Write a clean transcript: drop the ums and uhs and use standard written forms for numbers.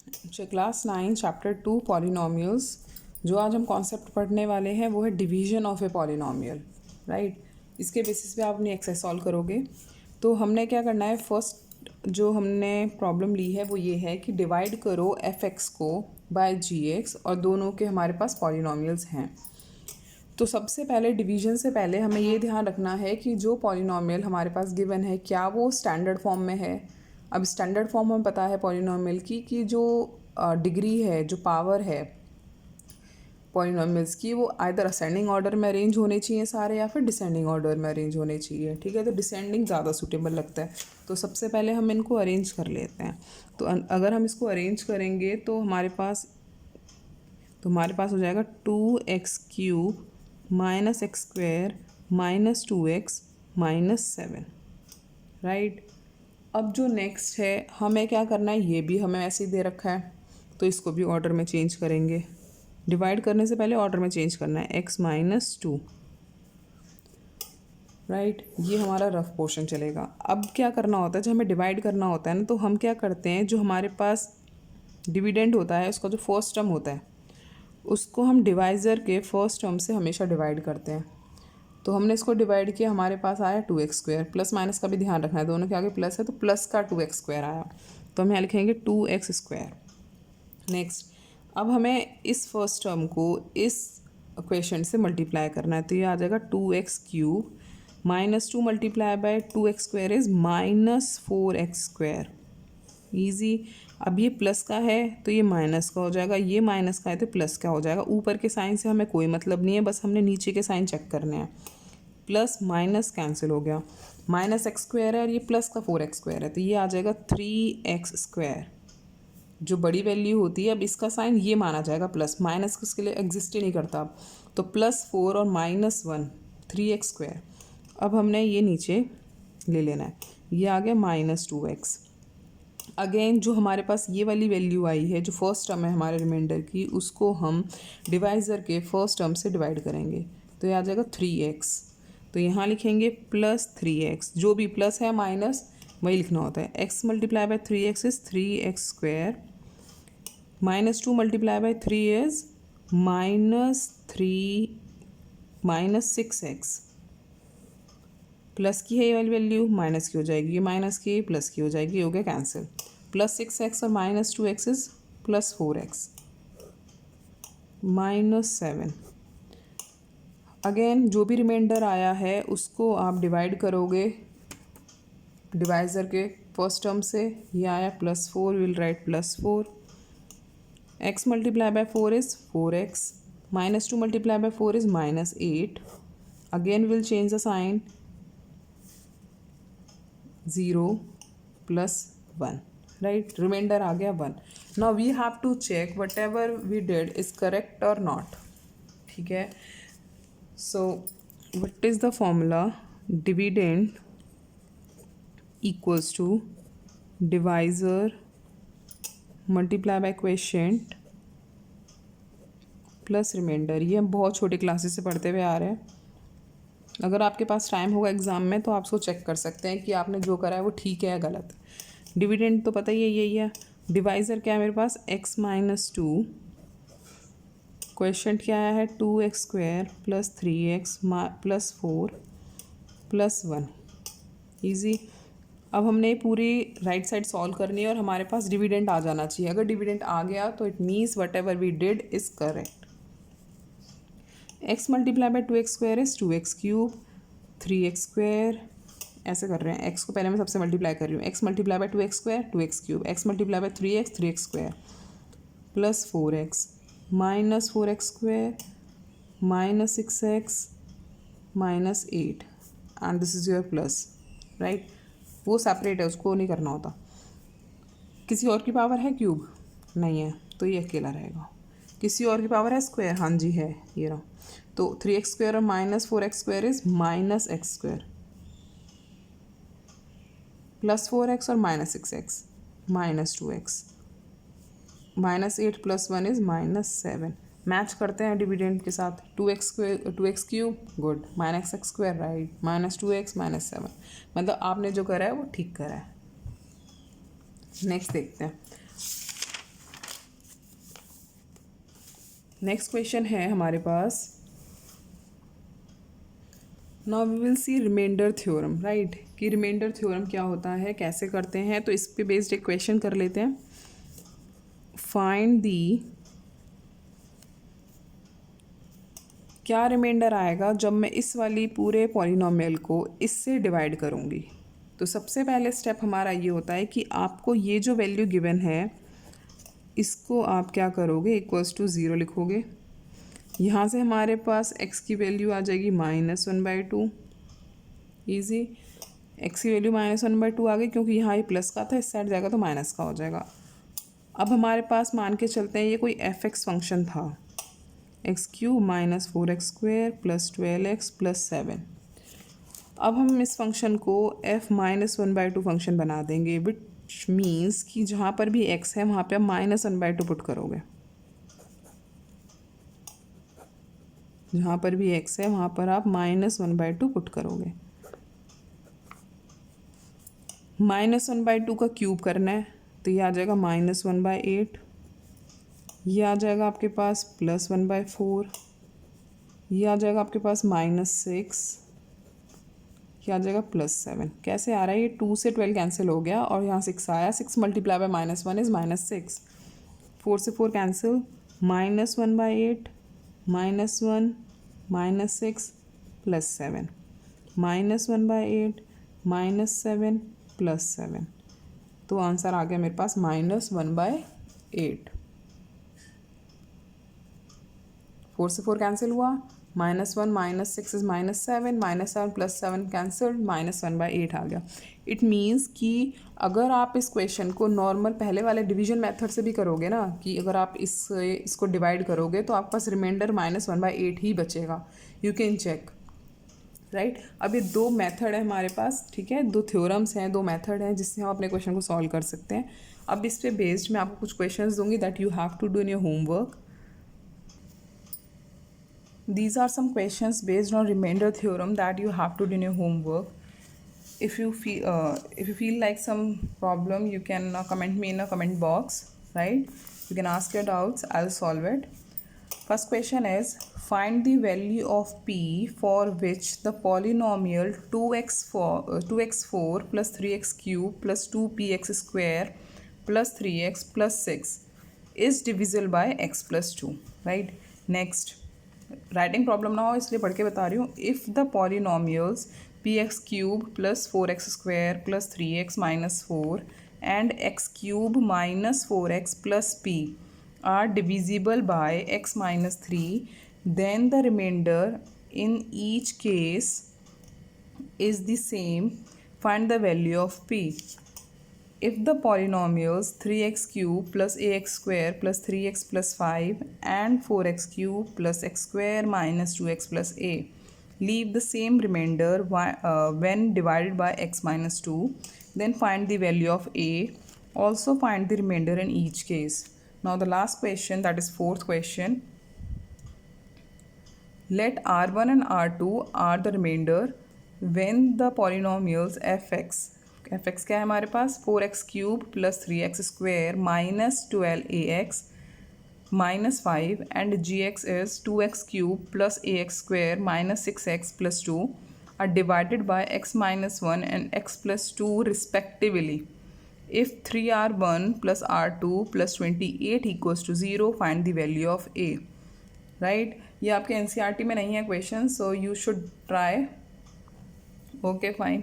Class 9 chapter 2 polynomials. जो आज हम कॉन्सेप्ट पढ़ने वाले हैं वो है division of a polynomial, right. इसके बेसिस पे आप अपनी एक्सरसाइज सॉल्व करोगे। तो हमने क्या करना है, फर्स्ट जो हमने प्रॉब्लम ली है वो ये है कि डिवाइड करो एफ एक्स को बाय जी एक्स, और दोनों के हमारे पास पॉलिनोमियल्स हैं। तो सबसे पहले डिवीजन से पहले हमें ये ध्यान रखना है कि जो पॉलिनोमियल हमारे पास गिवन है क्या वो स्टैंडर्ड फॉर्म में है। अब स्टैंडर्ड फॉर्म हमें पता है पॉलिनोमियल की कि जो डिग्री है, जो पावर है पॉलिनोमियल्स की, वो आइदर असेंडिंग ऑर्डर में अरेंज होने चाहिए सारे, या फिर डिसेंडिंग ऑर्डर में अरेंज होने चाहिए। ठीक है, तो डिसेंडिंग ज़्यादा सूटेबल लगता है। तो सबसे पहले हम इनको अरेंज कर लेते हैं। तो अगर हम इसको अरेंज करेंगे तो हमारे पास हो जाएगा 2x³ minus x square minus 2x minus 7, right. अब जो नेक्स्ट है हमें क्या करना है, ये भी हमें ऐसे ही दे रखा है, तो इसको भी ऑर्डर में चेंज करेंगे। डिवाइड करने से पहले ऑर्डर में चेंज करना है, x माइनस 2, राइट। ये हमारा रफ पोर्शन चलेगा। अब क्या करना होता है, जब हमें डिवाइड करना होता है ना, तो हम क्या करते हैं, जो हमारे पास डिविडेंड होता है उसका जो फर्स्ट टर्म होता है उसको हम डिवाइज़र के फर्स्ट टर्म से हमेशा डिवाइड करते हैं। तो हमने इसको डिवाइड किया, हमारे पास आया 2x²। प्लस माइनस का भी ध्यान रखना है, दोनों के आगे प्लस है तो प्लस का 2x² आया, तो हम यहाँ लिखेंगे 2x²। नेक्स्ट, अब हमें इस फर्स्ट टर्म को इस क्वेश्चन से मल्टीप्लाई करना है, तो ये आ जाएगा 2x³ minus 2 multiply by 2x² is minus 4x²। Easy. अब ये प्लस का है तो ये माइनस का हो जाएगा, ये माइनस का है तो प्लस का हो जाएगा। ऊपर के साइन से हमें कोई मतलब नहीं है, बस हमने नीचे के साइन चेक करने हैं। प्लस माइनस कैंसिल हो गया, माइनस x² है और ये प्लस का 4x² है, तो ये आ जाएगा 3x²। जो बड़ी वैल्यू होती है, अब इसका साइन ये माना जाएगा प्लस, माइनस किसके लिए एग्जिस्ट ही नहीं करता अब। तो +4 और -1 3x²। अब हमने ये नीचे ले लेना है, ये आ गया -2x। अगेन जो हमारे पास ये वाली वैल्यू आई है, जो फर्स्ट टर्म है हमारे रिमाइंडर की, उसको हम डिवाइज़र के फर्स्ट टर्म से डिवाइड करेंगे, तो ये आ जाएगा 3x। तो यहाँ लिखेंगे +3x, जो भी प्लस है माइनस वही लिखना होता है। x multiply bye 3x is 3x², -2 multiply bye 3 is -6x। Plus की है ये वाली वैल्यू, माइनस की हो जाएगी, ये माइनस की प्लस की हो जाएगी, ये हो गया कैंसिल। +6x और -2x इज़ +4x, -7। अगेन जो भी रिमाइंडर आया है उसको आप डिवाइड करोगे डिवाइज़र के फर्स्ट टर्म से। ये आया +4, will write +4। x multiply by 4 is 4x, -2 multiply by 4 is -8। Again will change the sign, 0 + 1, right. Remainder आ गया 1। Now we have to check whatever we did is correct और not. ठीक है, so what is the formula, dividend equals to divisor multiply by quotient plus remainder. ये हम बहुत छोटे classes से पढ़ते हुए आ रहे हैं। अगर आपके पास टाइम होगा एग्ज़ाम में तो आप उसको चेक कर सकते हैं कि आपने जो करा है वो ठीक है या गलत। डिविडेंड तो पता ही है यही है। डिवाइज़र क्या है मेरे पास, x माइनस 2, क्वोशिएंट क्या आया है 2x² + 3x + 4 + 1। ईजी। अब हमने पूरी राइट साइड सॉल्व करनी है और हमारे पास डिविडेंड आ जाना चाहिए। अगर डिविडेंड आ गया तो it means whatever we did is correct. x multiply by 2x² is 2x³, 3x², ऐसे कर रहे हैं। x को पहले मैं सबसे मल्टीप्लाई कर रही हूँ, x multiply by 2x² 2x³, x multiply bye 3x 3x² + 4x -4x² -6x -8, and this is your plus, right. वो सेपरेट है, उसको नहीं करना होता। किसी और की पावर है क्यूब? नहीं है, तो ये अकेला रहेगा। किसी और की पावर है स्क्वायर? हाँ जी है, ये रहा। तो 3x² और -4x² इज़ -x² +4x और -6x -2x, -8 + 1 इज़ -7। मैच करते हैं डिविडेंड के साथ। 2x³ good, -x² right, -2x -7। मतलब आपने जो करा है वो ठीक करा है। नेक्स्ट देखते हैं। नेक्स्ट क्वेश्चन है हमारे पास, now we will see remainder theorem, right, कि रिमाइंडर थ्योरम क्या होता है, कैसे करते हैं। तो इस पे बेस्ड एक क्वेश्चन कर लेते हैं। फाइंड दी, क्या रिमाइंडर आएगा जब मैं इस वाली पूरे पॉलिनोमियल को इससे डिवाइड करूँगी। तो सबसे पहले स्टेप हमारा ये होता है कि आपको ये जो वैल्यू गिवन है इसको आप क्या करोगे, इक्वल्स टू ज़ीरो लिखोगे। यहाँ से हमारे पास x की वैल्यू आ जाएगी -1/2, ईजी। x की वैल्यू -1/2 आ गई, क्योंकि यहाँ ये प्लस का था, इस साइड जाएगा तो माइनस का हो जाएगा। अब हमारे पास मान के चलते हैं ये कोई f(x) फंक्शन था, x³ - 4x² + 12x + 7। अब हम इस फंक्शन को f-1/2 फंक्शन बना देंगे, विच मीन्स कि जहाँ पर भी x है वहाँ पे आप -1/2 पुट करोगे। जहाँ पर भी x है वहाँ पर आप -1/2 पुट करोगे। -1/2 का क्यूब करना है, तो ये आ जाएगा -1/8, ये आ जाएगा आपके पास +1/4, ये आ जाएगा आपके पास -6, ये आ जाएगा +7। कैसे आ रहा है, ये 2 से 12 कैंसिल हो गया और यहाँ 6 आया। 6 × -1 इज़ -6, 4 से 4 कैंसिल, -1/8 -1 -6 +7, -1/8 -7 +7। तो आंसर आ गया मेरे पास -1/8। 4 से 4 कैंसिल हुआ, -1 -6 इज़ -7, -7 +7 कैंसिल, -1/8 आ गया। इट मीन्स कि अगर आप इस क्वेश्चन को नॉर्मल पहले वाले डिवीजन मेथड से भी करोगे ना, कि अगर आप इसको डिवाइड करोगे तो आपके पास रिमाइंडर -1/8 ही बचेगा। You can check, right. अब ये दो मेथड है हमारे पास, ठीक है, दो थ्योरम्स हैं, दो मेथड हैं जिससे हम अपने क्वेश्चन को सॉल्व कर सकते हैं। अब इस पे बेस्ड मैं आपको कुछ क्वेश्चंस दूंगी that you have to do in your homework. These are some questions based on remainder theorem that you have to do in your homework. If you feel like some problem, you can comment me in a comment box, right? You can ask your doubts, I'll solve it. First question is, find the value of p for which the polynomial 2x4 plus 3x cube plus 2px square plus 3x plus 6 is divisible by x plus 2, right? Next, writing problem ना हो इसलिए पढ़ के बता रही हूँ। If the polynomials px³ + 4x² + 3x - 4 and x³ - 4x + p are divisible by x - 3, then the remainder in each case is the same. Find the value of p. If the polynomials 3x³ plus ax² plus 3x plus 5 and 4x³ plus x² minus 2x plus a leave the same remainder when divided by x minus 2, then find the value of a. Also find the remainder in each case. Now the last question, that is fourth question. Let r1 and r2 are the remainder when the polynomials fx क्या है हमारे पास, 4x³ plus 3x² minus 12ax minus 5 and gx is 2x³ plus ax² minus 6x plus 2 are divided by x minus 1 and x plus 2 respectively. If 3r1 plus r2 plus 28 equals to 0, find the value of a. Right? ये आपके NCERT में नहीं है question, so you should try. Okay, fine.